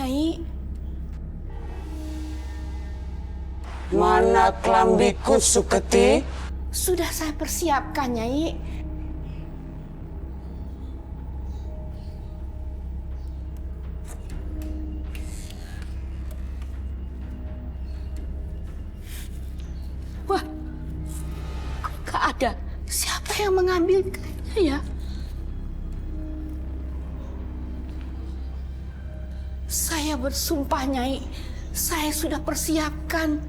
Nyai? Mana kelambiku, Suketi? Sudah saya persiapkan, Nyai. Wah, kok gak ada? Siapa yang mengambilkannya ya? Saya bersumpah, Nyai, saya sudah persiapkan.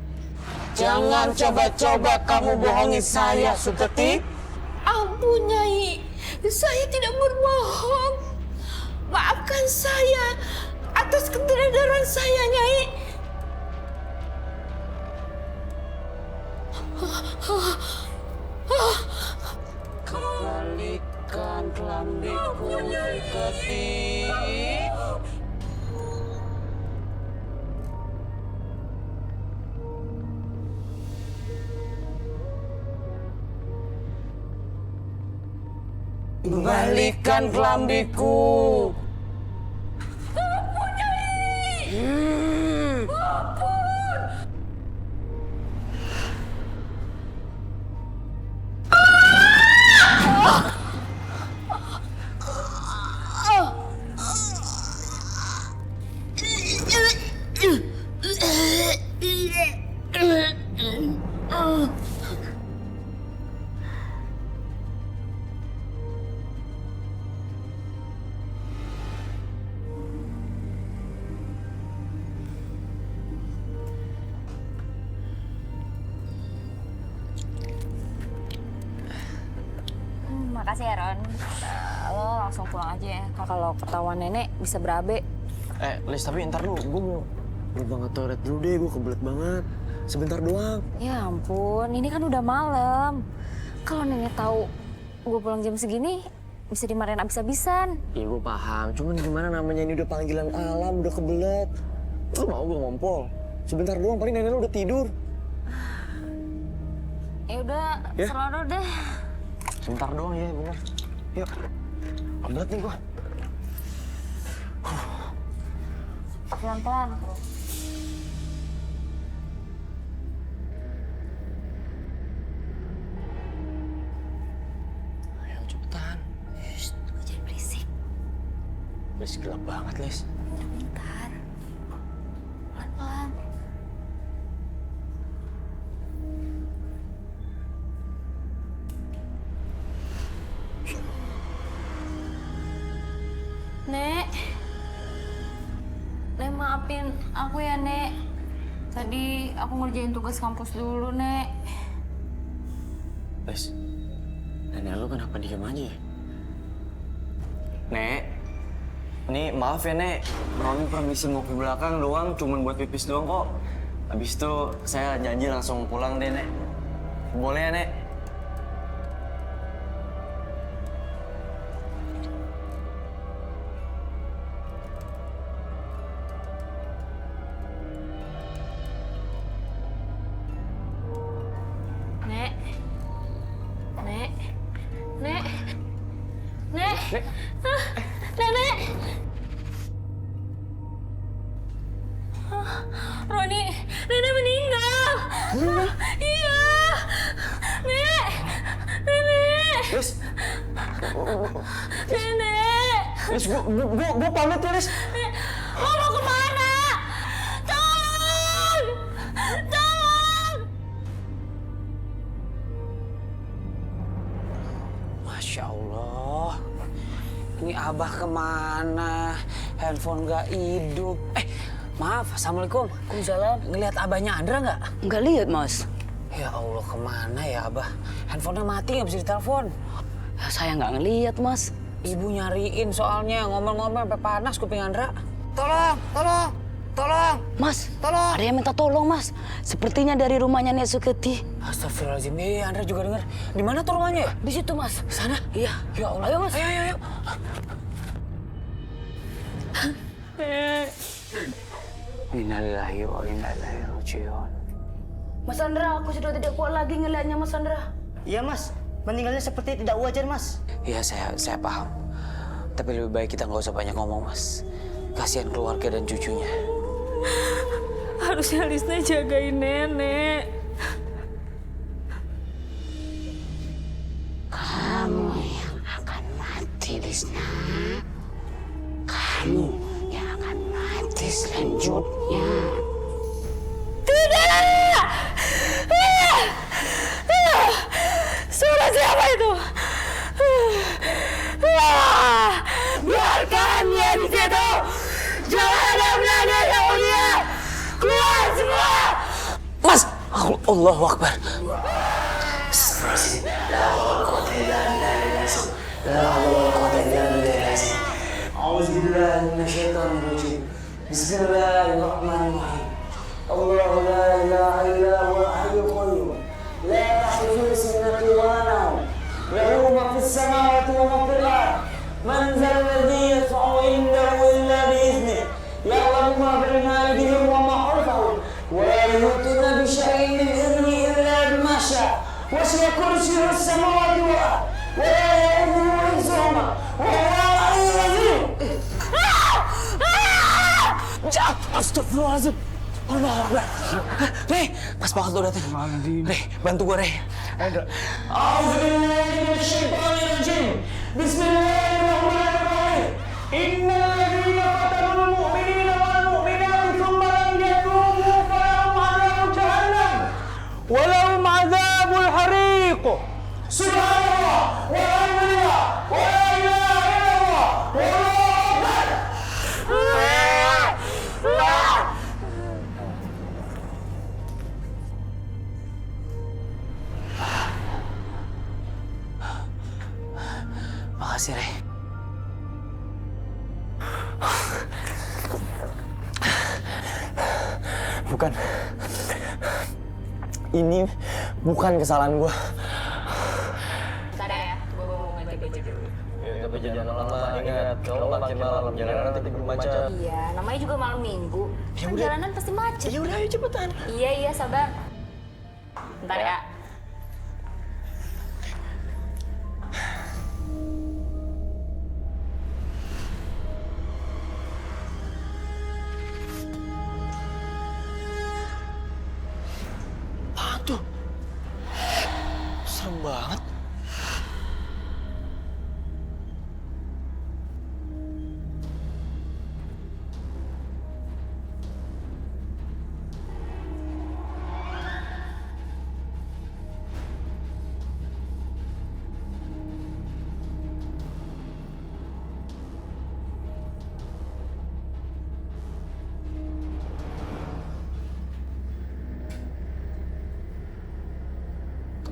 Jangan coba-coba kamu bohongi saya, Suketi. Ampun, Nyai, saya tidak berbohong. Maafkan saya atas keteradaranan saya, Nyai. Kembalikan kelambiku, Suketi. Kembalikan kelambiku. Ampun, Nyai. Ampun. Makasih ya, Ron. Lo langsung pulang aja ya. Kalau ketahuan nenek bisa berabe. Lis, tapi ntar lu, gue mau banget toilet dulu deh, gue kebelet banget. Sebentar doang. Ya ampun, ini kan udah malam. Kalau nenek tahu gue pulang jam segini, bisa dimarahin abis-abisan. Iya, gue paham. Cuman gimana namanya ini udah panggilan alam, udah kebelet. Lu mau gue ngompol? Sebentar doang, paling nenek lu udah tidur. Ya udah, Ya. selalu deh. Sebentar doang ya, bener. Yuk, kebelet nih gue. Pelan-pelan. Ayo, cepetan. Shh, jangan berisik. Lis, gelap banget, Lis. Bentar. Pelan-pelan. Nek. Nek, maafin aku ya, Nek. Tadi aku ngerjain tugas kampus dulu, Nek. Lis, nenek lu kenapa diem aja ya? Nek, nih maaf ya, Nek. Kami permisi mau ke belakang doang, cuman buat pipis doang kok. Habis itu saya janji langsung pulang deh, Nek. Boleh ya, Nek? Nek. Nek. Nek. Nek. Nek. Ah, Nenek. Ah, Roni, Nenek meninggal. Iya. Nek. Nenek. Lis, Nenek. Lis, gua pamit ya, Lis. Lo mau kemana? Tolong. Tolong. Masya Allah. Ini Abah kemana? Handphone gak hidup. Maaf, Assalamualaikum. Waalaikumsalam. Ngelihat Abahnya Andra nggak? Nggak lihat, Mas. Ya Allah, kemana ya Abah? Handphonenya mati, nggak bisa ditelepon. Ya, saya nggak ngelihat, Mas. Ibu nyariin soalnya, ngomel-ngomel sampai panas kuping Andra. Tolong, tolong, tolong, Mas, tolong. ada yang minta tolong, Mas. Sepertinya dari rumahnya Nek Suketi. Astagfirullahaladzim, iya Andra juga dengar. Di mana tuh rumahnya ya? Di situ, Mas. Sana? Iya. Ya Allah. Ayo, Mas. Ayo, ayo, ayo. Innalillahi wa inna ilaihi raji'un. Mas Andra, aku sudah tidak kuat lagi ngelihatnya, Mas Andra. Iya, Mas. Meninggalnya seperti tidak wajar, Mas. Iya, saya paham. Tapi lebih baik kita nggak usah banyak ngomong, Mas. Kasihan keluarga dan cucunya. Harusnya Lisna jagain nenek. Kamu yang akan mati, Lisna. Kamu yang akan mati selanjutnya. Tidak! Suara siapa itu? Biarkan dia di situ. Jangan ada berada jauh dia. Keluar semua. Mas! Allahu Akbar. Bismillahirrahmanirrahim. Allahu la ilaha illa huwa al-hayyul qayyum. La ta'khudhuhu sinatun wa la nawm. Lahu ma fis samawati wa ma fil ard. Man dhal ladhi yashfa'u 'indahu illa bi'idhnihi. Ya'lamu ma bayna aydihim wa ma khalfahum. Wa la yuhituna bi shay'in min 'ilmihi illa bima sha'a. وسع كرسيه السماوات والارض ولا يؤوده حفظهما وهو العلي العظيم. Astagfirullahaladzim. Allah Akbar. Rey, pas banget lo datang. Rey, bantu gue, Rey. أعوذ بالله من الشيطان الرجيم. بسم الله الرحمن الرحيم. إن الذين فتنوا المؤمنين والمؤمنات ثم لم يتوبوا فلهم عذاب جهنم ولهم عذاب الحريق. سبحان الله والحمد لله ولا إله إلا الله والله أكبر. Makasih, Rey. Bukan. Ini bukan kesalahan gue. Bentar ya, gue mau ganti baju dulu. Tapi jangan lama, ingat. Kalau makin malam, jalanan nanti keburu macet. Iya, namanya juga malam minggu. Kan jalanan pasti macet. Ya udah, ayo cepetan. Iya, sabar. Bentar ya. Apaan tuh? Serem banget.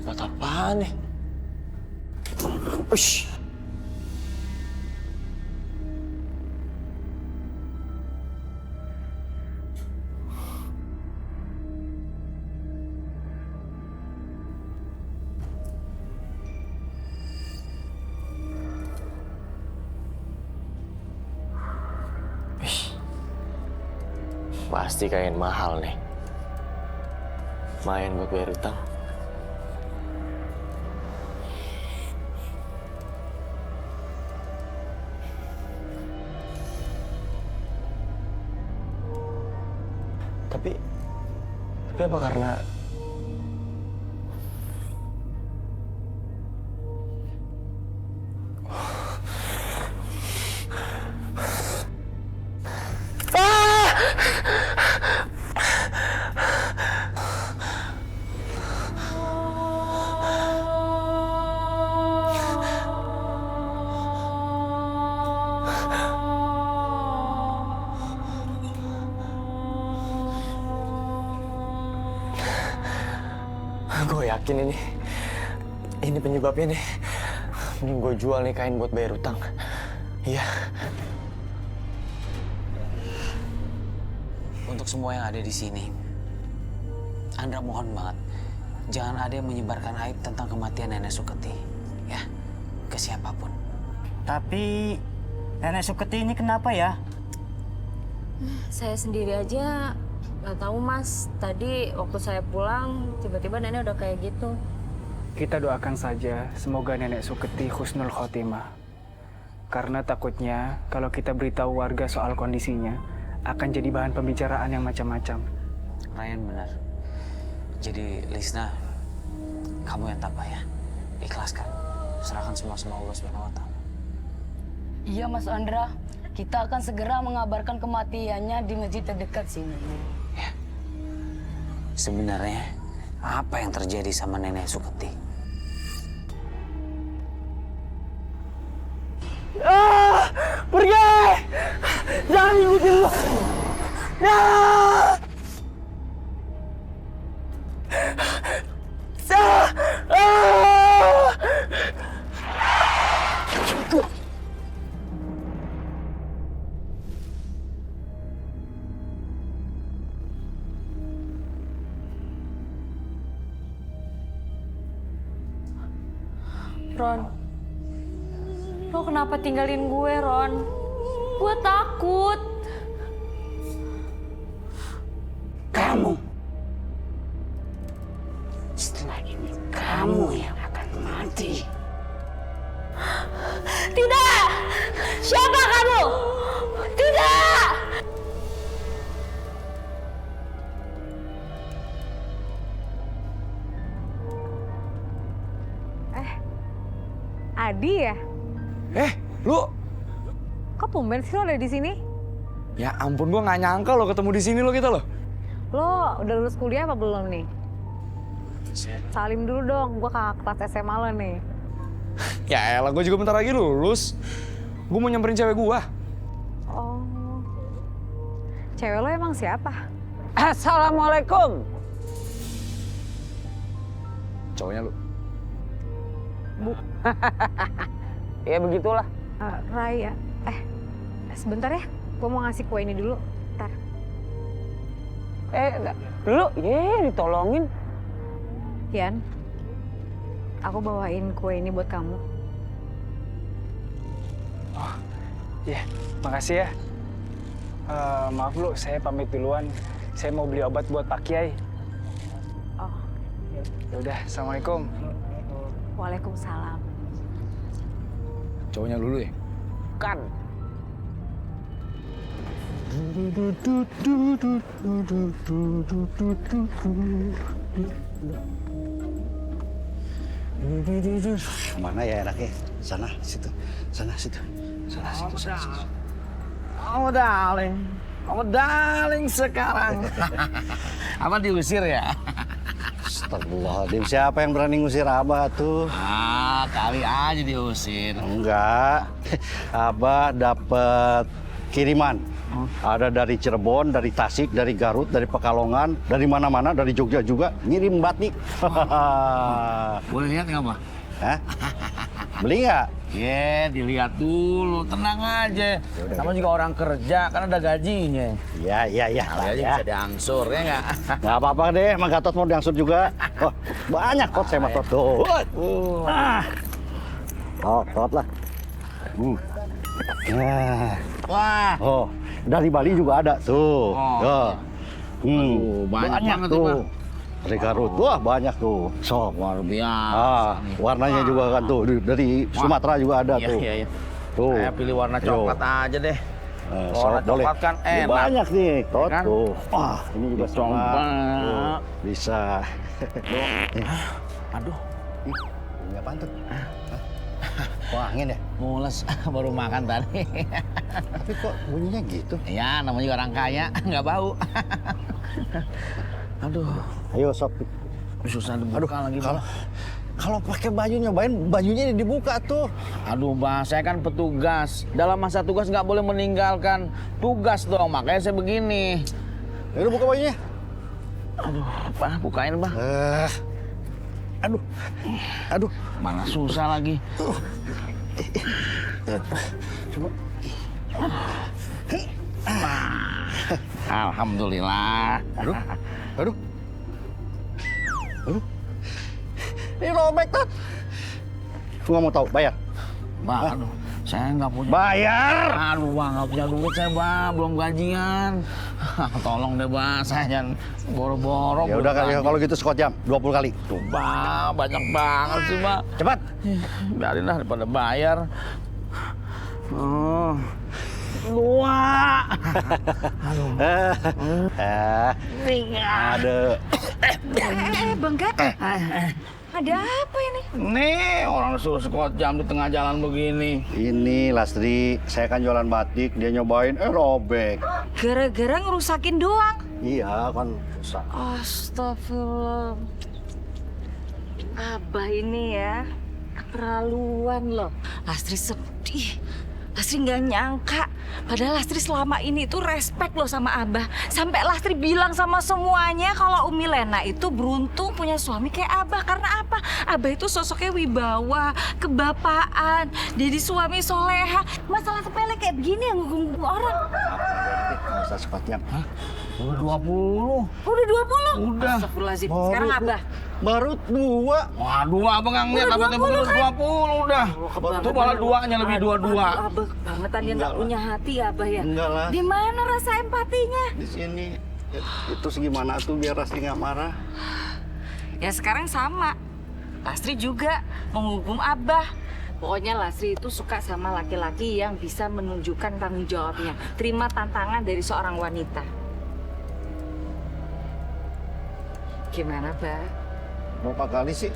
Tempat apaan nih? Ush. Pasti kain mahal nih. Main buat bayar utang. Tapi apa karena gue yakin ini penyebabnya nih. Mending gue jual nih kain buat bayar utang. Iya. Untuk semua yang ada di sini, Andra mohon banget, jangan ada yang menyebarkan aib tentang kematian Nenek Suketi, ya, ke siapapun. Tapi Nenek Suketi ini kenapa ya? Saya sendiri aja nggak tahu, Mas. Tadi waktu saya pulang, tiba-tiba nenek udah kayak gitu. Kita doakan saja, semoga Nenek Suketi husnul khotimah. Karena takutnya kalau kita beritahu warga soal kondisinya, akan jadi bahan pembicaraan yang macam-macam. Ryan benar. Jadi Lisna, kamu yang tabah ya. Ikhlaskan. Serahkan semua sama Allah Subhanahu wa Ta'ala. Iya Mas Andra, kita akan segera mengabarkan kematiannya di masjid terdekat sini. Ya. Sebenarnya apa yang terjadi sama Nenek Suketi? Pergi! Jangan ikuti lu! Ron, lo kenapa tinggalin gue, Ron? Gue takut. Kamu. Setelah ini kamu yang akan mati. Tidak! Siapa kamu? Tidak! Adi ya? Lu? Kok tumben sih lo ada di sini? Ya ampun, gua nggak nyangka lo ketemu di sini lo kita lo. Lo udah lulus kuliah apa belum nih? Salim dulu dong, gua kakak kelas SMA lo nih. Ya elah, gua juga bentar lagi lulus. Gua mau nyamperin cewek gua. Oh, cewek lo emang siapa? Assalamualaikum. Cowoknya lu. Bu. Ya begitulah. Raya. Sebentar ya, gua mau ngasih kue ini dulu. Ntar. Lu, ditolongin. Yan, aku bawain kue ini buat kamu. Oh, iya, makasih ya. Maaf lu, saya pamit duluan. Saya mau beli obat buat Pak Kiai. Oh. Yaudah, Assalamualaikum. Waalaikumsalam. Cowoknya lu ya? Kan. Mana ya enaknya? Sana, situ. Sana, situ. Sana, situ. Sana. Oh, darling. Oh, darling sekarang. Apa diusir ya? Astagfirullahaladzim, siapa yang berani ngusir Abah tuh? Kali aja diusir. Enggak. Abah dapat kiriman. Ada dari Cirebon, dari Tasik, dari Garut, dari Pekalongan, dari mana-mana, dari Jogja juga. Ngirim batik. Boleh lihat nggak, Pak? Hah? Beli nggak? Dilihat dulu. Tenang aja. Sama juga orang kerja, kan ada gajinya. Iya. Kali aja bisa diangsur, ya nggak? Nggak apa-apa deh, Mang Gatot mau diangsur juga. Oh, banyak kot saya mah tot tuh. Tot lah. Nah. Wah. Oh, dari Bali juga ada tuh. Banyak banget tuh. Pak. Dari Garut, wah banyak tuh. So, Luar biasa. Warnanya juga kan tuh. Dari Sumatera juga ada tuh. Iya. Tuh. Saya pilih warna coklat aja deh. Warna boleh. coklat kan enak. Banyak nih, tot Kan? tuh. Wah, ini juga sama. Coba. Tuh, bisa. Aduh. Ini apaan tuh? Wah, angin ya? Mules, baru makan tadi. Tapi kok bunyinya gitu? Ya, namanya juga orang kaya, nggak bau. Aduh. Ayo, sob. Susah dibuka lagi, Bang. Kalau pakai baju nyobain, bajunya dibuka tuh. Aduh, Bang, saya kan petugas. Dalam masa tugas nggak boleh meninggalkan tugas dong, makanya saya begini. Yaudah, buka bajunya. Aduh, Pak, bukain, Bang. Aduh. Mana susah lagi. Coba. Alhamdulillah. Aduh. Ini robek tuh. Lu nggak mau tahu, bayar. Bang, aduh, saya nggak punya. Bayar. Aduh, Bang, nggak punya duit saya, Bang. Belum gajian. Tolong deh, Bang. Saya jangan boro-boro. Ya udah kalau gitu sekot jam 20 kali. Tuh, Bang, banyak banget sih, Bang. Cepat. Biarin lah daripada bayar. Oh. Dua. Ada. Bang Gat. Ada apa ini? Nih, orang suruh sekot jam di tengah jalan begini. Ini Lastri, saya kan jualan batik, dia nyobain robek. Gara-gara ngerusakin doang. Iya kan rusak. Astagfirullah. Abah ini ya, keterlaluan loh. Lastri sedih. Lastri nggak nyangka. Padahal Lastri selama ini tuh respect loh sama Abah. Sampai Lastri bilang sama semuanya kalau Umi Lena itu beruntung punya suami kayak Abah. Karena apa? Abah itu sosoknya wibawa, kebapaan, jadi suami soleha. Masalah sepele kayak begini yang ngunggu orang. Masa sepatnya. Hah? Udah 20. Udah 20? Udah. Astagfirullahaladzim. Sekarang Abah. Baru 2. Wah, 2 abang nggak ngeliat, abang tembak udah 20 udah. Itu malah 2-nya lebih 22. Abah kebangetan dia nggak punya hati ya Abah ya. Enggak lah. Di mana rasa empatinya? Di sini. Itu segimana tuh biar Lastri nggak marah. Ya sekarang sama. Lastri juga menghukum Abah. Pokoknya Lastri itu suka sama laki-laki yang bisa menunjukkan tanggung jawabnya. Terima tantangan dari seorang wanita. Gimana, Bah? Berapa kali sih?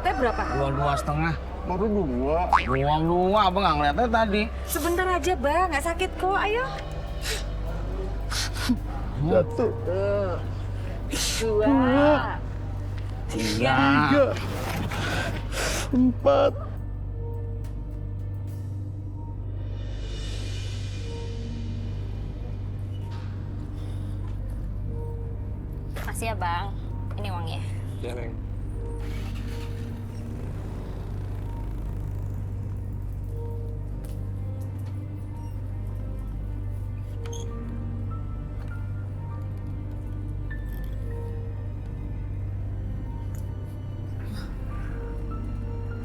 Teh berapa? 2,5. Baru 2. Doang 2, abang nggak ngeliatnya tadi. Sebentar aja, Bah. Nggak sakit kok. Ayo. 1. Tuh. 2. 3. 4. Makasih ya Bang. Ini uangnya. Ya, Neng.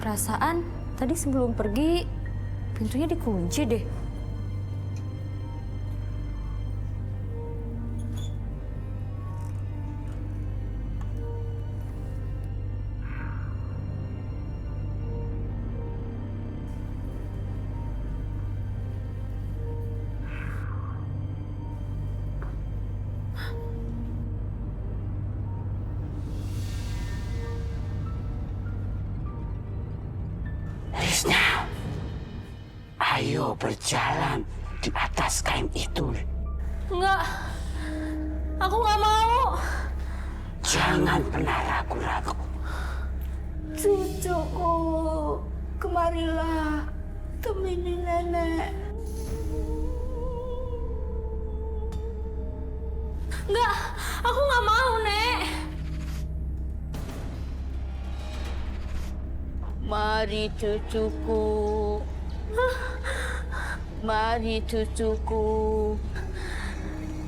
Perasaan tadi sebelum pergi pintunya dikunci deh. Risna, ayo berjalan di atas kain itu. Enggak. Aku nggak mau. Jangan pernah ragu-ragu. Cucuku, kemarilah. Temani nenek. Enggak, aku nggak mau, Nek. Mari cucuku. Mari cucuku.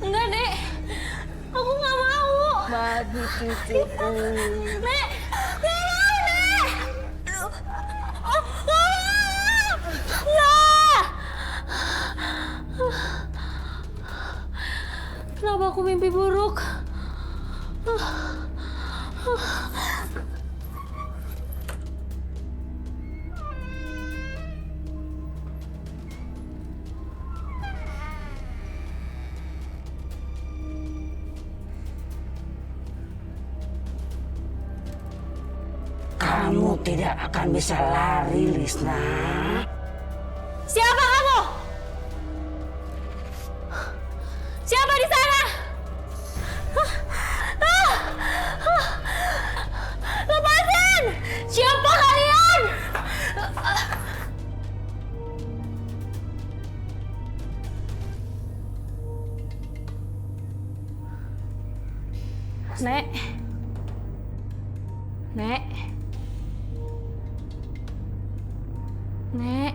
Enggak, Nek. Aku nggak mau. Mari cucuku. Nek. Nek. Nek. Kenapa aku mimpi buruk? Kamu tidak akan bisa lari, Risna. Siapa kamu? Siapa di sana? Lepasin! Siapa kalian? Nek. Nek. Nek.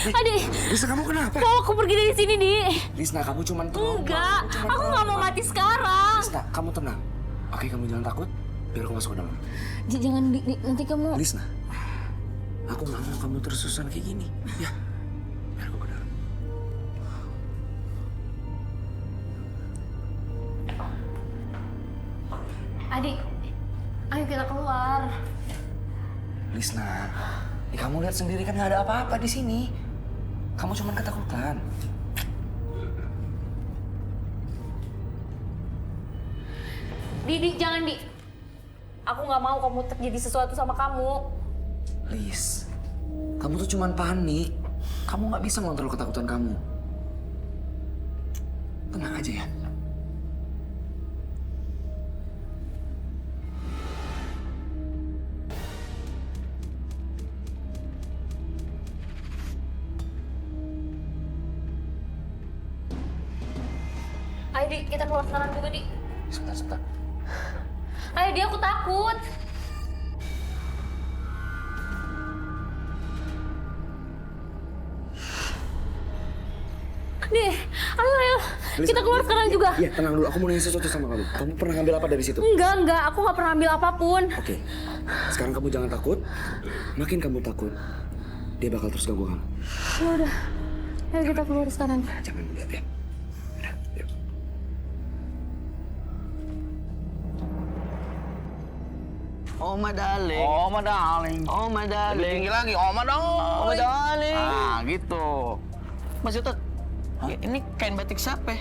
Adi, Risna, kamu kenapa? mau aku pergi dari sini, Di? Risna, kamu cuma trauma. Enggak, aku nggak mau mati sekarang. Risna, kamu tenang. Oke, kamu jangan takut. Biar aku masuk ke dalam. Jangan, Di, nanti kamu... Risna, aku nggak mau kamu terus-terusan kayak gini. Ya, biar aku ke dalam. Adik, ayo kita keluar. Lisna, kamu lihat sendiri kan nggak ada apa-apa di sini. Kamu cuma ketakutan. Di, jangan Di. Aku nggak mau kamu terjadi sesuatu sama kamu. Lis, kamu tuh cuma panik. Kamu nggak bisa mengontrol ketakutan kamu. Tenang aja ya. Ayo Di, kita keluar sekarang juga Di. Sebentar. Ayo Di, aku takut. Di, ayo. Kita keluar sekarang juga. Iya, tenang dulu. Aku mau nanya sesuatu sama kamu. Kamu pernah ngambil apa dari situ? Enggak. Aku nggak pernah ambil apapun. Oke. Sekarang kamu jangan takut. Makin kamu takut, dia bakal terus ganggu kamu. Ya udah. Ayo kita keluar sekarang. Jangan lihat ya. Udah, yuk. Oh my darling. Oh my darling. Oh my darling. Lebih tinggi lagi. Oh my darling. Oh my darling. Ah, gitu. Mas Utot, ini kain batik siapa?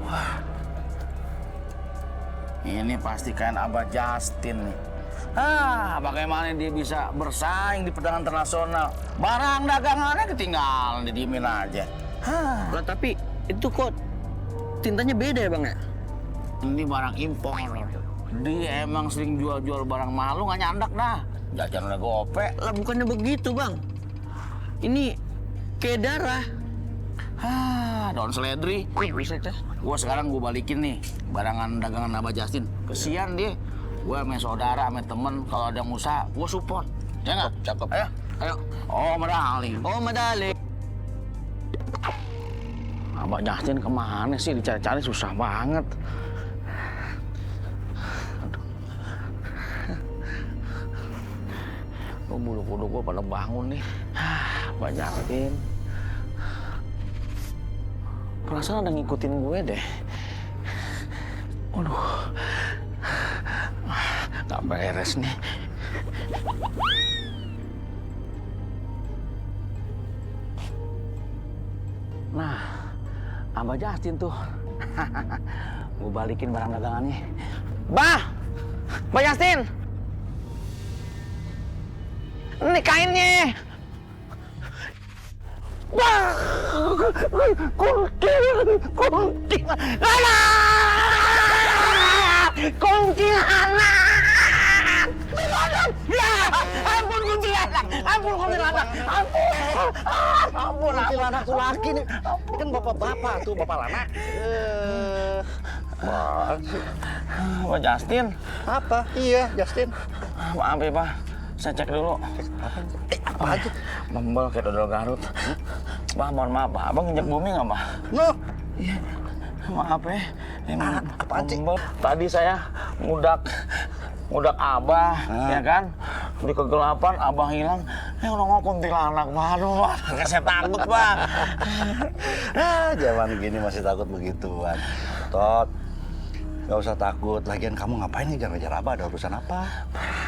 Wah. Ini pasti kain Abah Justin nih. Bagaimana dia bisa bersaing di perdagangan internasional? Barang dagangannya ketinggalan, didiemin aja. Lah tapi itu kok tintanya beda ya Bang ya? Ini barang impor. Dia emang sering jual-jual barang mahal, lu nggak nyandak dah. Jajan udah gope. Lah bukannya begitu Bang. Ini kayak darah. Daun seledri. Bisa teh. Gua sekarang gua balikin nih barangan dagangan Abah Justin. Kesian dia. Gua sama saudara, sama temen, kalau ada yang usaha, gua support. Ya nggak? Cakep. Ayo. Oh, medali. Oh medali. Abah Justin kemana sih? Dicari-cari susah banget. Aduh. Bulu kuduk gua pada bangun nih. Abah Justin. Perasaan ada ngikutin gue deh. Waduh. Gak beres nih. Nah, Abah Justin tuh. Gue balikin barang dagangannya. Bah! Justin! Ini kainnya! Wah, kuntilanak! Ya, ampun kuntilanak! Ampun kuntilanak! Ampun Kuntilanak tuh laki nih. Ini kan bapak-bapak tuh, bapak lana. Pak Justin. Apa? Iya, Justin. Maaf ya, Pak. Saya cek dulu. Apa aja? Membel kayak dodol Garut. Bah, mohon maaf, Pak. Abang injak bumi nggak, Pak? No. Iya. Maaf ya. Ini apaan sih? membel. Tadi saya ngudak Abah, ya kan? Di kegelapan, Abah hilang. Nongol kuntilanak. Waduh, saya takut, Pak. Zaman gini masih takut begituan. Tot, gak usah takut. Lagian kamu ngapain ngejar-ngejar Abah? Ada urusan apa?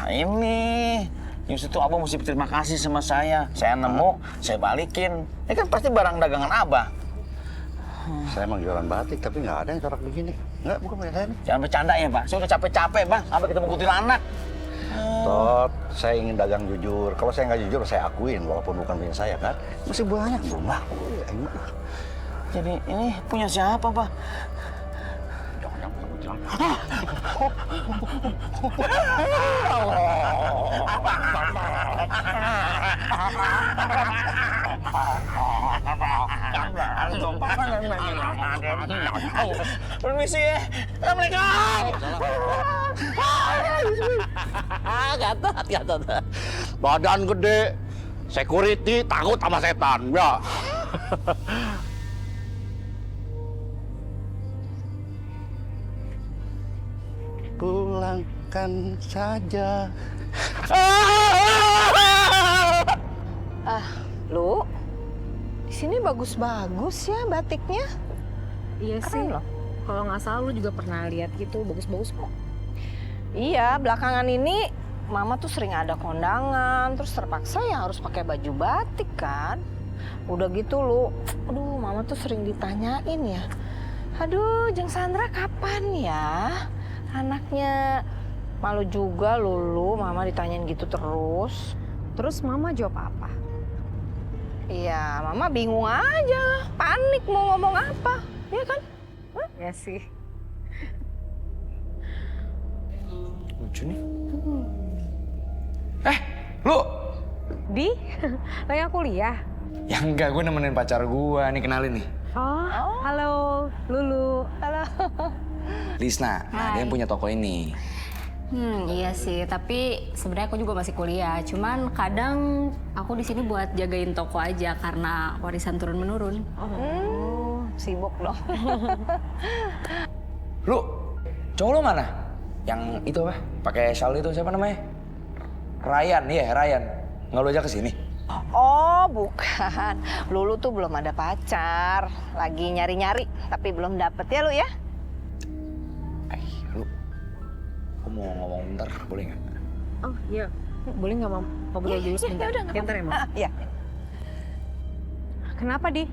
Ini justru Abah mesti berterima kasih sama saya. Saya nemu, saya balikin. Ini kan pasti barang dagangan Abah. Saya emang jualan batik, tapi nggak ada yang corak begini. Nggak, bukan punya saya nih. Jangan bercanda ya, Pak. Saya udah capek-capek, Bang. Sampai ketemu kuntilanak. Tot, saya ingin dagang jujur. Kalau saya nggak jujur, saya akuin. Walaupun bukan punya saya, kan. Masih banyak belum laku. Jadi ini punya siapa, Pak? Jangan kuntilanak. Permisi ya. Assalamualaikum. Gatot. Badan gede, security takut sama setan, ya. Pulangkan saja. Lu, di sini bagus-bagus ya batiknya. Iya Keren sih. loh. Kalau nggak salah lu juga pernah lihat gitu, bagus-bagus kok. Iya, belakangan ini Mama tuh sering ada kondangan, terus terpaksa ya harus pakai baju batik kan. Udah gitu lu, aduh Mama tuh sering ditanyain ya. Aduh, Jeng Sandra kapan ya anaknya? Malu juga lu Mama ditanyain gitu terus. Terus Mama jawab apa? Iya, Mama bingung aja, panik mau ngomong apa, ya kan? Ya sih. Lucu nih. Lu? Di? Lagi kuliah? Ya enggak, gue nemenin pacar gue. Nih kenalin nih. Oh, halo Lulu. Halo. Lisna, nah dia yang punya toko ini. Iya sih, tapi sebenarnya aku juga masih kuliah. Cuman kadang aku di sini buat jagain toko aja karena warisan turun menurun. Sibuk dong. Lu, cowok lu mana? Yang itu apa? Pakai shawl itu siapa namanya? Ryan, iya Ryan. Nggak lu ajak ke sini? Oh, bukan. Lulu tuh belum ada pacar. Lagi nyari-nyari, tapi belum dapet ya lu ya? Lu, aku mau ngomong bentar, boleh nggak? Oh iya, boleh nggak Mam? Ngobrol dulu sebentar. Udah, Bentar ya Mam? Iya. Kenapa Di?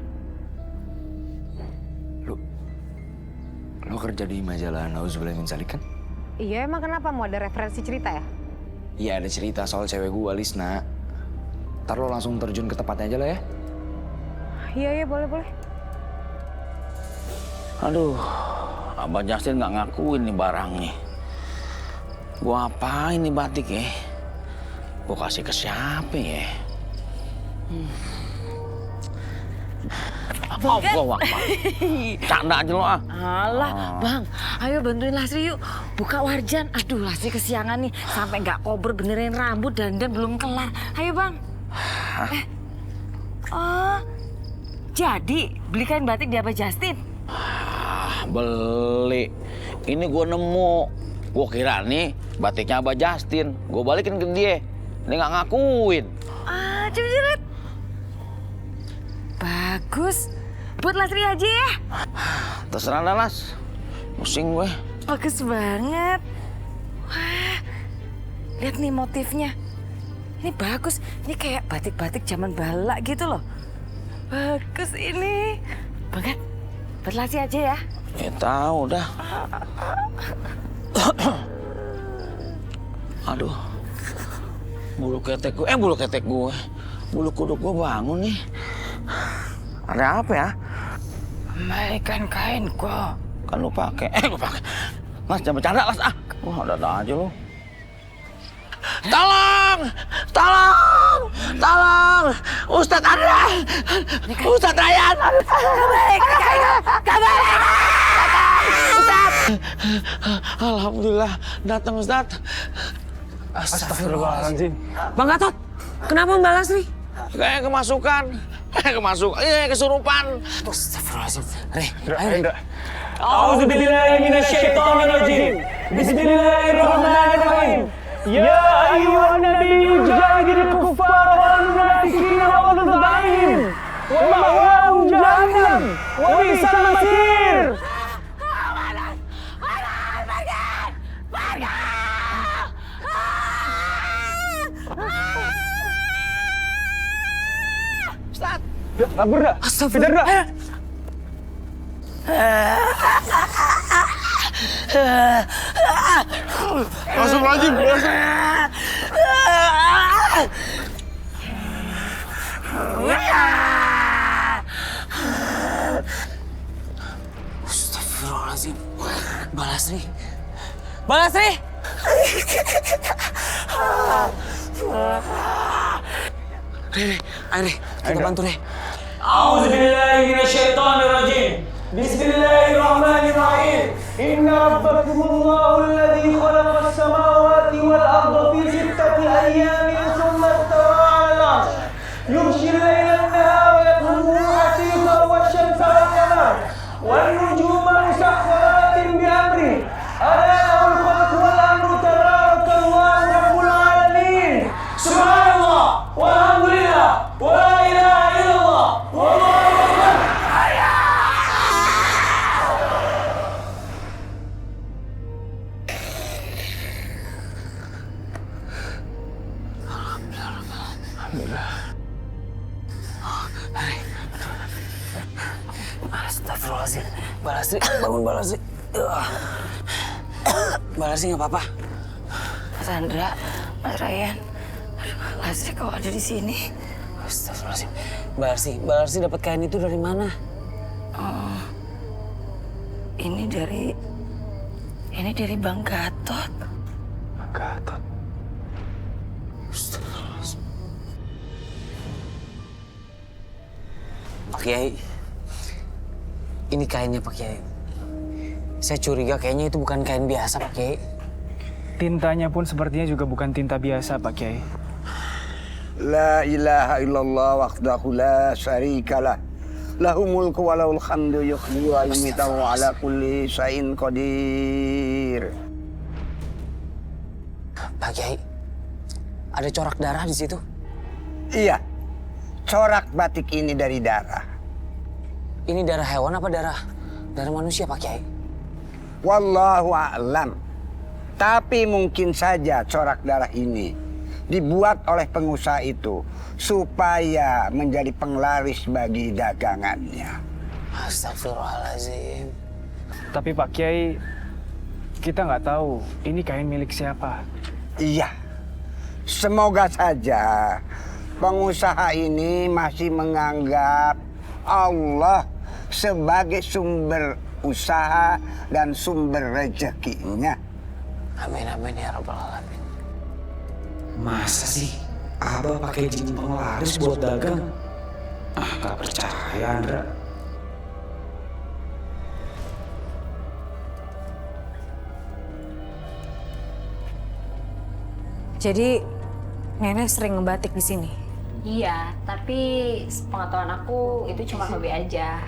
Lu kerja di majalah Nauzubillah min Zalik kan? Iya emang kenapa? Mau ada referensi cerita ya? Iya ada cerita soal cewek gua, Lisna. Ntar lo langsung terjun ke tempatnya aja lah ya. Iya boleh. Aduh, Abah Justin nggak ngakuin nih barangnya. Gua apain nih batik ya? Gua kasih ke siapa ya? Apa? Canda aja lo ah. Alah, Bang, ayo bantuin Lasri yuk. Buka warjan. Aduh, Lasri kesiangan nih. Sampai nggak kober benerin rambut dan belum kelar. Ayo, Bang. Oh, jadi beli kain batik di Abah Justin? Beli. Ini gua nemu. Gua kira nih batiknya Abah Justin. Gua balikin ke dia. Dia nggak ngakuin. Coba. Bagus. Buat Lasri aja ya. Terserah dah, Las. Pusing gue. Bagus banget. Wah, lihat nih motifnya. Ini bagus. Ini kayak batik-batik zaman bala gitu loh. Bagus ini. Banget. Buat Lasri aja ya. Ya tahu dah. Aduh. Bulu ketek gue. Bulu kuduk gue bangun nih. Ada apa ya? Kembalikan kainku. Kan lu pakai. Gue pakai. Mas, jangan bercanda, Las. Wah, ada aja lu. Tolong! Ustadz Andra! Ustadz Ryan! Kembali! Ustadz! Alhamdulillah, datang Ustadz. Astagfirullahaladzim. Bang Gatot, kenapa Mbak Lasri? Kayak kemasukan. Kesurupan. Astagfirullahaladzim. Re, Indra. A'udzubillahi minasyaitonirrajim. Bismillahirrahmanirrahim. Ya ayyuhan nabiyyu jahidil kuffara wal munafiqina waghluz 'alaihim wa ma'wahum jahannam wa bi'sal masir. Kabur dah. Astagfirullah. Langsung lagi. Astagfirullahaladzim. Mbak Lasri. Re, kita bantu Re. A'udzubillahi minasyaitonirrajim. Bismillahirrahmanirrahim. Inna rabbakumullahu alladzi khalaqas samawati wal arda fi sittati ayyamin thumma istawa 'alal 'arsy. Yughshi al-laila an-nahara wa yatlubuhu hasisan wash-shamsa wal-qamara wan-nujuma musakhkharatin bi amri. Ala lahul khalqu wal amru tabarakallahu rabbul 'alamin. Subhanallah walhamdulillah wa la ilaha illallah wallahu akbar. Astagfirullahaladzim. Balastri, bangun Balastri. Balastri nggak apa-apa. Mas Andra, Mas Ryan, Lastri kok ada di sini? Astagfirullahaladzim. Balastri dapat kain itu dari mana? Oh, ini dari Bang Gatot. Bang Gatot. Astagfirullahaladzim. Pak Kiai, ini kainnya Pak Kiai. Saya curiga kayaknya itu bukan kain biasa Pak Kiai. Tintanya pun sepertinya juga bukan tinta biasa Pak Kiai. La ilaha illallah wahdahu la syarikalah. Lahu mulku wa lahul hamdu yuhyi wa yumiitu wa ala kulli syai'in qadir. Pak Kiai, ada corak darah di situ? Iya. Corak batik ini dari darah. Ini darah hewan apa darah manusia Pak Kiai? Wallahu a'lam. Tapi mungkin saja corak darah ini dibuat oleh pengusaha itu supaya menjadi penglaris bagi dagangannya. Astagfirullahaladzim. Tapi Pak Kiai, kita nggak tahu ini kain milik siapa. Iya, semoga saja pengusaha ini masih menganggap Allah sebagai sumber usaha dan sumber rezekinya. Amin amin ya rabbal alamin. Masa sih Abah pakai jin penglaris buat dagang? Gak percaya Andra. Jadi nenek sering ngebatik di sini. Iya, tapi pengetahuan aku itu cuma hobi aja.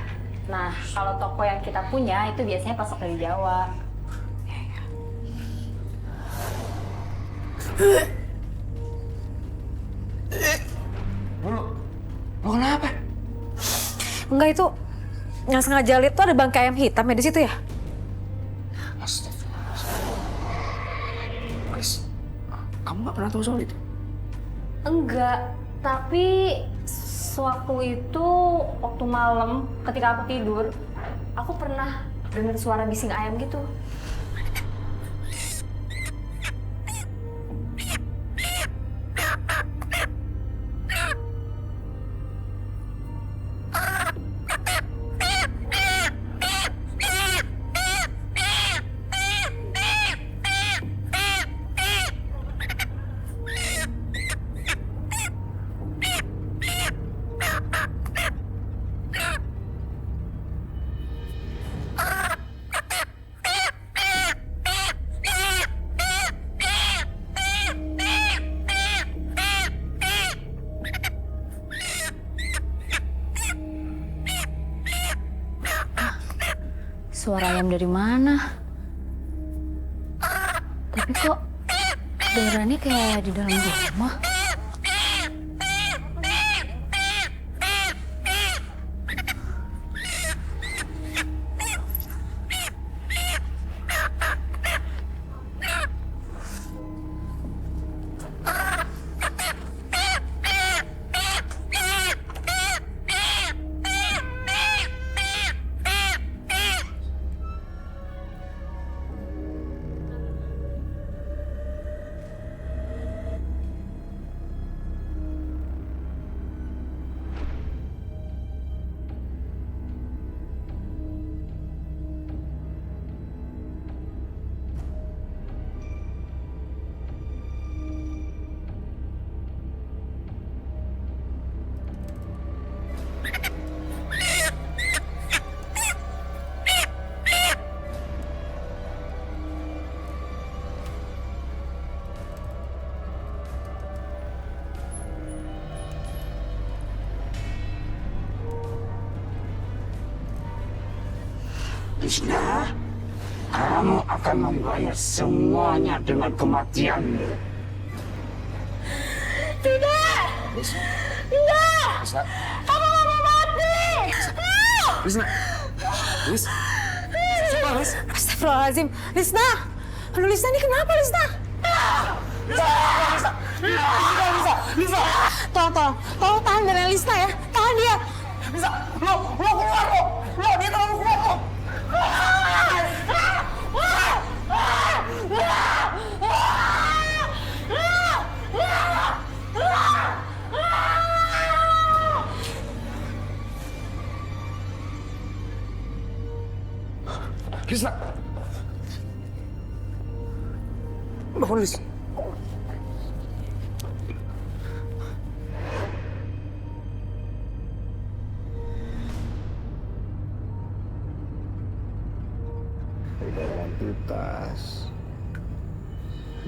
Nah, kalau toko yang kita punya itu biasanya pasok dari Jawa. Lo kenapa? Enggak, itu yang sengaja lihat tuh ada bangkai ayam hitam ya di situ ya? Chris, kamu gak pernah tahu soal itu? Enggak, tapi sewaktu itu, waktu malam ketika aku tidur, aku pernah dengar suara bising ayam gitu. Suara ayam dari mana? Tapi kok kedengarannya kayak di dalam rumah? Krishna, kamu akan membayar semuanya dengan kematianmu. Tidak! Tidak! Kamu gak mau mati! Lisna! Astagfirullahaladzim. Lisna! Aduh Lisna, ini kenapa Lisna? Lisa! Tolong tahan Dana Lisna ya. Tahan dia. Bisa, lo keluar lo. Lo, dia terlalu kuat lo. Krisna. Bangun, Lis. Ganti tas,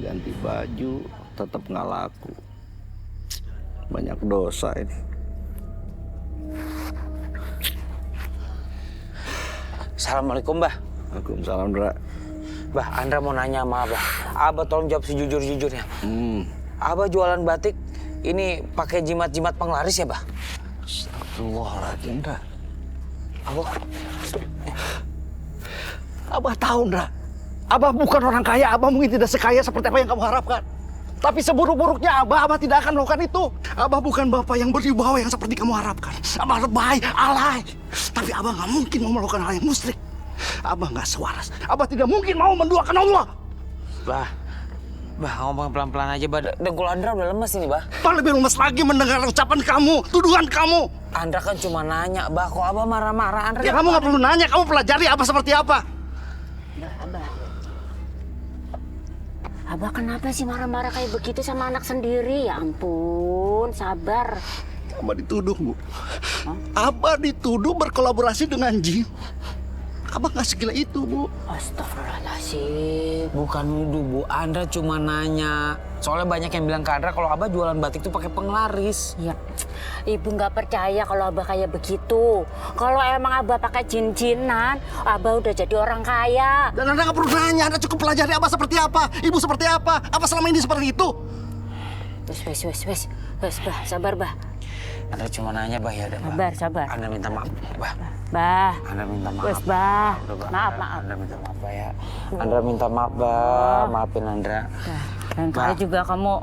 ganti baju, tetap nggak laku. Banyak dosa ini. Assalamualaikum, Mbah. Waalaikumsalam, Dra. Bah, Andra mau nanya sama Abah. Abah tolong jawab sejujur-jujurnya. Abah jualan batik ini pakai jimat-jimat penglaris ya, Bah? Astagfirullahaladzim, Dra. Abah tahu, Dra. Abah bukan orang kaya, Abah mungkin tidak sekaya seperti apa yang kamu harapkan. Tapi seburuk-buruknya Abah tidak akan melakukan itu. Abah bukan bapak yang berwibawa yang seperti kamu harapkan. Abah lebay, alay. Tapi Abah nggak mungkin mau melakukan hal yang musyrik. Abah nggak sewaras. Abah tidak mungkin mau menduakan Allah. Bah, ngomong pelan-pelan aja, Bah. Dengkul Andra udah lemes ini, Bah. Bah, lebih lemes lagi mendengar ucapan kamu, tuduhan kamu. Andra kan cuma nanya, Bah. Kok Abah marah-marah? Andra ya kamu nggak perlu nanya, kamu pelajari Abah seperti apa. Abah kenapa sih marah-marah kayak begitu sama anak sendiri? Ya ampun, sabar. Abah dituduh, Bu. Abah dituduh berkolaborasi dengan jin. Abah nggak segila itu, Bu. Astagfirullahaladzim. Bukan nuduh, Bu. Andra cuma nanya. Soalnya banyak yang bilang ke Andra kalau Abah jualan batik tuh pakai penglaris. Ya, Ibu nggak percaya kalau Abah kayak begitu. Kalau emang Abah pakai jin-jinan, Abah udah jadi orang kaya. Dan Anda nggak perlu nanya, Anda cukup pelajari Abah seperti apa, Ibu seperti apa selama ini seperti itu. Wes, Bah, sabar, Bah. Andra cuma nanya, Bah, ya udah, Bah. Sabar. Andra minta maaf, Bah. Andra minta maaf. Wes, Bah. Udah, Bah. Maaf. Andra minta maaf, Bah, ya. Andra minta maaf, Bah. Maafin Andra. Dan kali juga kamu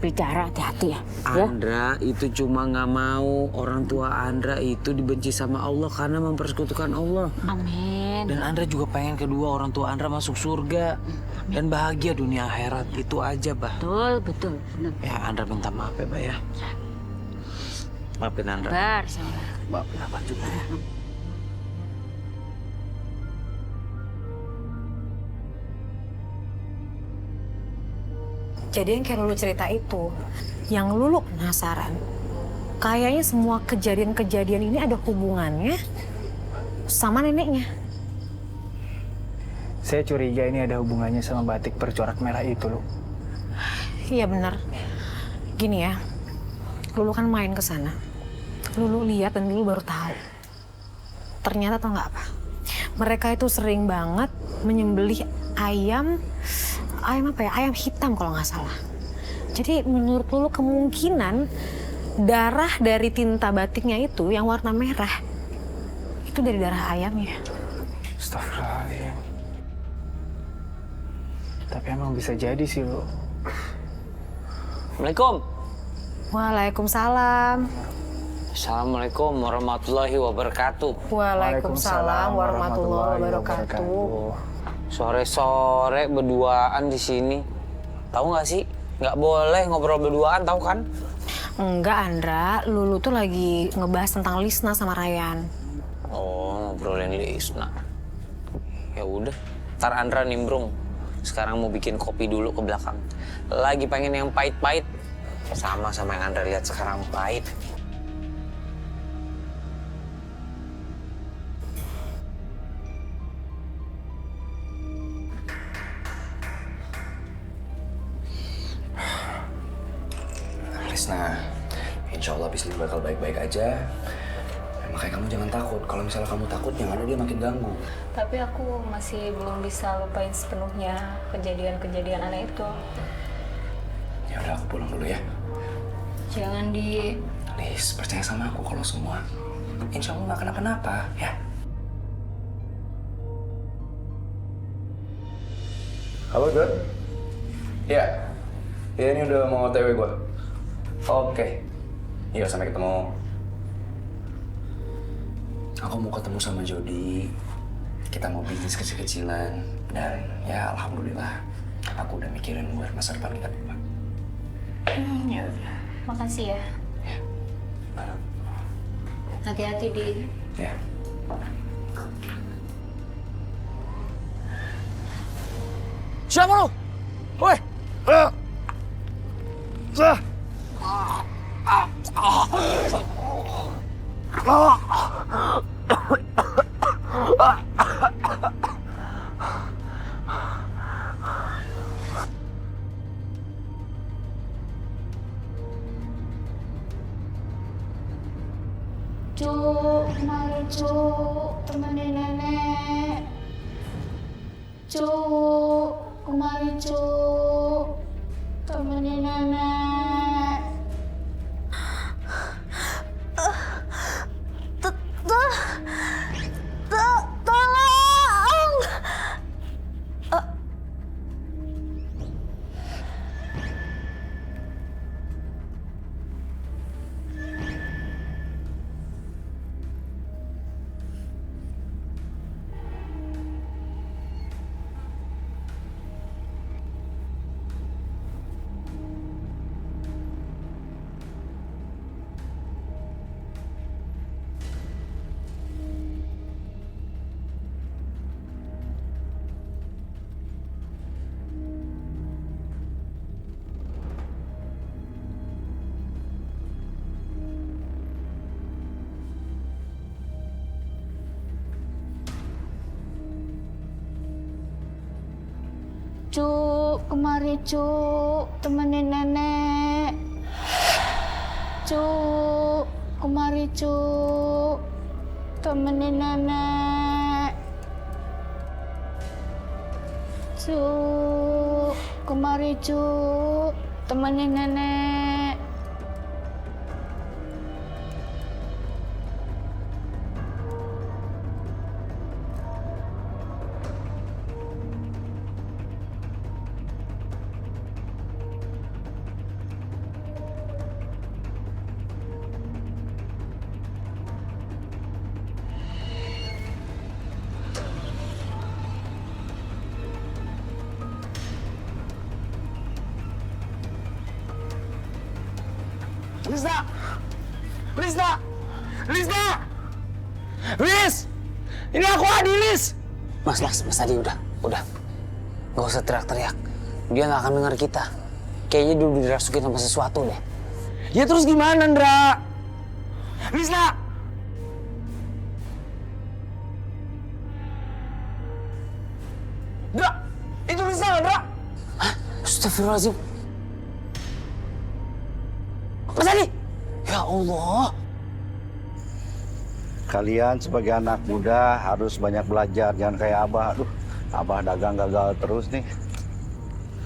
bicara hati-hati ya. Andra itu cuma nggak mau orang tua Andra itu dibenci sama Allah karena mempersekutukan Allah. Amin. Dan Andra juga pengen kedua orang tua Andra masuk surga dan bahagia dunia akhirat. Itu aja, Bah. Betul. Benar. Ya, Andra minta maaf ya, Bah, ya. Maafin Andra. Sabar. Maafin Abah juga ya. Jadi yang kayak Lulu cerita itu, yang Lulu penasaran, kayaknya semua kejadian-kejadian ini ada hubungannya sama neneknya. Saya curiga ini ada hubungannya sama batik bercorak merah itu, Lu. Iya benar. Gini ya, Lulu kan main ke sana. Lulu lihat dan Lulu baru tahu. Ternyata tau nggak apa? Mereka itu sering banget menyembelih ayam apa ya? Ayam hitam kalau nggak salah. Jadi menurut Lulu kemungkinan darah dari tinta batiknya itu yang warna merah itu dari darah ayamnya. Astagfirullahaladzim. Tapi emang bisa jadi sih, Lu. Assalamualaikum. Waalaikumsalam. Assalamualaikum warahmatullahi wabarakatuh. Waalaikumsalam warahmatullahi wabarakatuh. Sore-sore berduaan di sini. Tahu nggak sih? Nggak boleh ngobrol berduaan, tahu kan? Enggak, Andra. Lulu tuh lagi ngebahas tentang Lisna sama Ryan. Oh, ngobrolin Lisna. Ya udah, ntar Andra nimbrung. Sekarang mau bikin kopi dulu ke belakang. Lagi pengen yang pahit-pahit. Sama yang Andra lihat sekarang, pahit. Lisna, insya Allah bisnis bakal baik-baik aja. Makanya kamu jangan takut. Kalau misalnya kamu takut, yang ada dia makin ganggu. Tapi aku masih belum bisa lupain sepenuhnya kejadian-kejadian aneh itu. Ya udah, aku pulang dulu ya. Jangan Lis, percaya sama aku kalau semua insya Allah nggak kenapa-napa, ya. Halo, Dad. Ya, ini udah mau OTW gue. Oke. Iya, sampai ketemu. Aku mau ketemu sama Jody. Kita mau bisnis kecil-kecilan. Dan ya alhamdulillah, aku udah mikirin buat masa depan kita berdua. Ya udah. Makasih ya. Hati-hati, Din. Ya. Siapa lu? Woi! Cuk, mari Cuk, temenin nenek. Cuk, kemari Cuk, temenin nenek. Tolong! Cuk, kemari Cuk, temenin nenek. Cuk, kemari Cuk, temenin nenek. Cuk, kemari Cuk, temenin nenek. Lisna! Lisna! Lisna! Lis! Ini aku Adi, Lis! Mas tadi udah. Gak usah teriak-teriak. Dia gak akan denger kita. Kayaknya dia udah dirasukin sama sesuatu deh. Ya terus gimana, Ndra? Lisna! Ndra! Itu Lisna nggak, Ndra? Hah? Astagfirullahaladzim. Mas Adi! Ya Allah! Kalian sebagai anak muda harus banyak belajar, jangan kayak Abah. Aduh, Abah dagang gagal terus nih.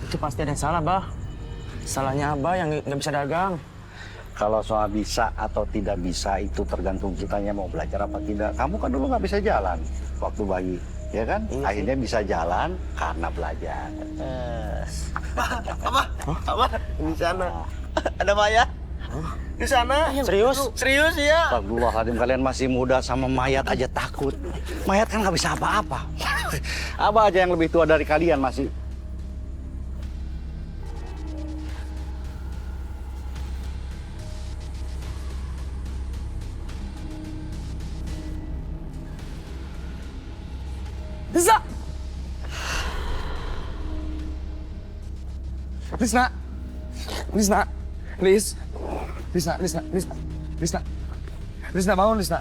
Itu pasti ada yang salah, Bah. Salahnya Abah yang nggak bisa dagang. Kalau soal bisa atau tidak bisa itu tergantung kitanya mau belajar apa tidak. Kamu kan dulu nggak bisa jalan waktu bayi, ya kan? Iya. Akhirnya bisa jalan karena belajar. Abah, di sana. Ada Maya? Di sana. Serius? Serius ya? Astagfirullahaladzim, kalian masih muda sama mayat aja takut. Mayat kan nggak bisa apa-apa. Abah aja yang lebih tua dari kalian masih. Lisna! Lisna! Lisna! Lisna, bangun Lisna.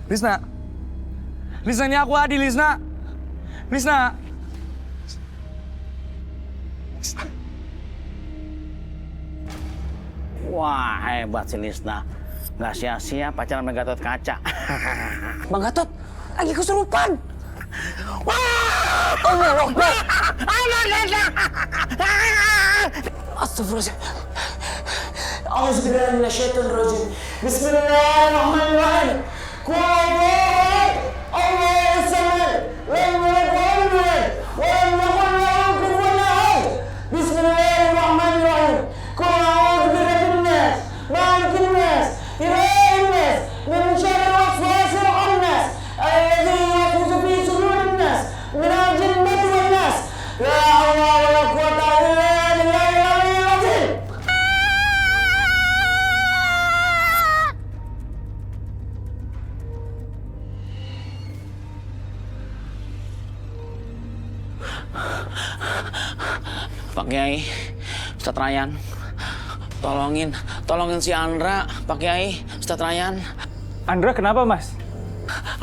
Lisna, ini aku Adi, Lisna. Wah, hebat si Lisna. Nggak sia-sia pacaran sama Gatot Kaca. Bang Gatot, lagi kesurupan. Wah! Allah Akbar! Astagfirullahaladzim. A'udzubillahi minasyaitonirrajim. Bismillahirrahmanirrahim. Qul Allahu samad, lam yalid walam yulad, walam yakul lahu kufuwan ahad. Bismillahirrahmanirrahim. Qul a'udzu birabbin nas, malikin nas, Kiai, Ustadz Ryan. Tolongin si Andra, Pak Kiai, Ustadz Ryan. Andra kenapa, Mas?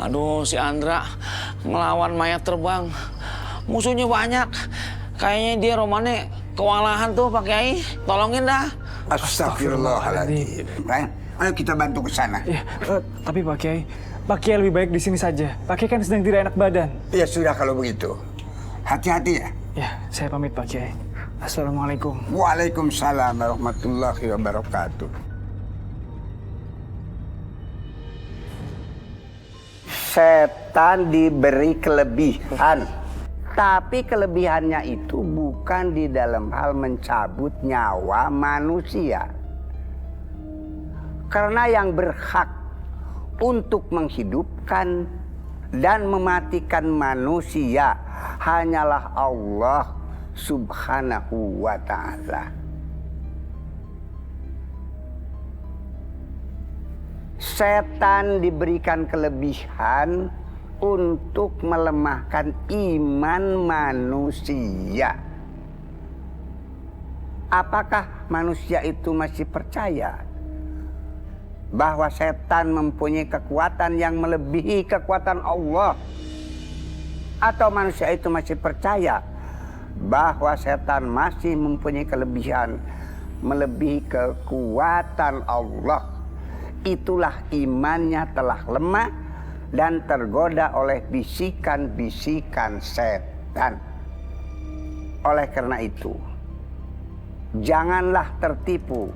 Aduh, si Andra ngelawan mayat terbang. Musuhnya banyak. Kayaknya dia romannya kewalahan tuh, Pak Kiai. Tolongin dah. Astagfirullahaladzim. Ryan, ayo kita bantu ke sana. Ya, tapi Pak Kiai lebih baik di sini saja. Pak Kiai kan sedang tidak enak badan. Ya sudah kalau begitu. Hati-hati ya. Ya, saya pamit Pak Kiai. Assalamualaikum. Waalaikumsalam warahmatullahi wabarakatuh. Setan diberi kelebihan, tapi kelebihannya itu bukan di dalam hal mencabut nyawa manusia. Karena yang berhak untuk menghidupkan dan mematikan manusia hanyalah Allah Subhanahu wa ta'ala. Setan diberikan kelebihan untuk melemahkan iman manusia. Apakah manusia itu masih percaya bahwa setan mempunyai kekuatan yang melebihi kekuatan Allah? Atau manusia itu masih percaya bahwa setan masih mempunyai kelebihan melebihi kekuatan Allah? Itulah imannya telah lemah dan tergoda oleh bisikan-bisikan setan. Oleh karena itu, janganlah tertipu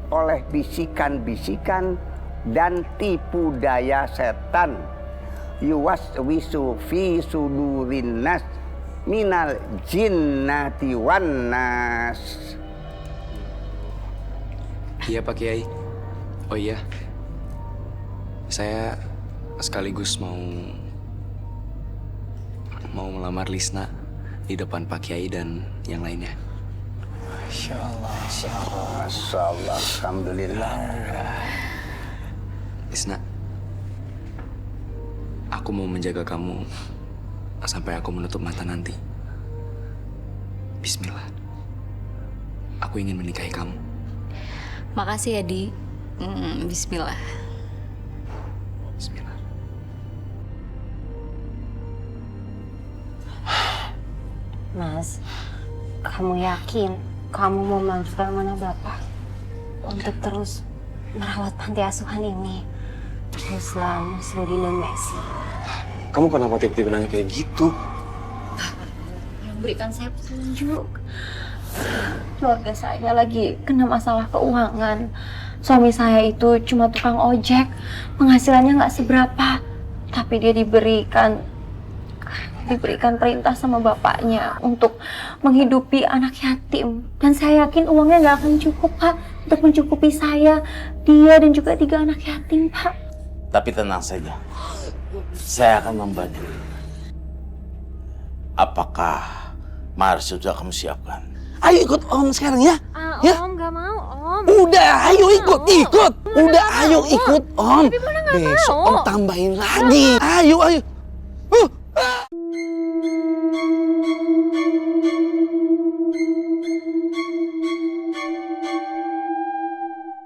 oleh bisikan-bisikan dan tipu daya setan. Yuwaswisu fi sudurin nas minal jinnati wan nas. Iya Pak Kiai. Oh iya, saya sekaligus mau melamar Lisna di depan Pak Kiai dan yang lainnya. Masya Allah, alhamdulillah. Lisna, aku mau menjaga kamu sampai aku menutup mata nanti. Bismillah, aku ingin menikahi kamu. Makasih ya, Di. Bismillah. Bismillah. Mas, kamu yakin kamu mau melanjutkan amanah Bapak untuk terus merawat panti asuhan ini? Ruslan, Nusruddin, dan Messi. Kamu kenapa tiba-tiba nanya kayak gitu? Yang berikan saya petunjuk. Keluarga saya lagi kena masalah keuangan. Suami saya itu cuma tukang ojek, penghasilannya nggak seberapa, tapi dia diberikan perintah sama bapaknya untuk menghidupi anak yatim. Dan saya yakin uangnya nggak akan cukup, Pak, untuk mencukupi saya, dia, dan juga 3 anak yatim, Pak. Tapi tenang saja, saya akan membantu. Apakah mahar sudah kamu siapkan? Ayo ikut Om sekarang ya. Ya? Om nggak mau, Om. Udah, ayo ikut. Udah, ayo ikut Om. Tapi mana nggak Besok mau. Om tambahin lagi. Ayo.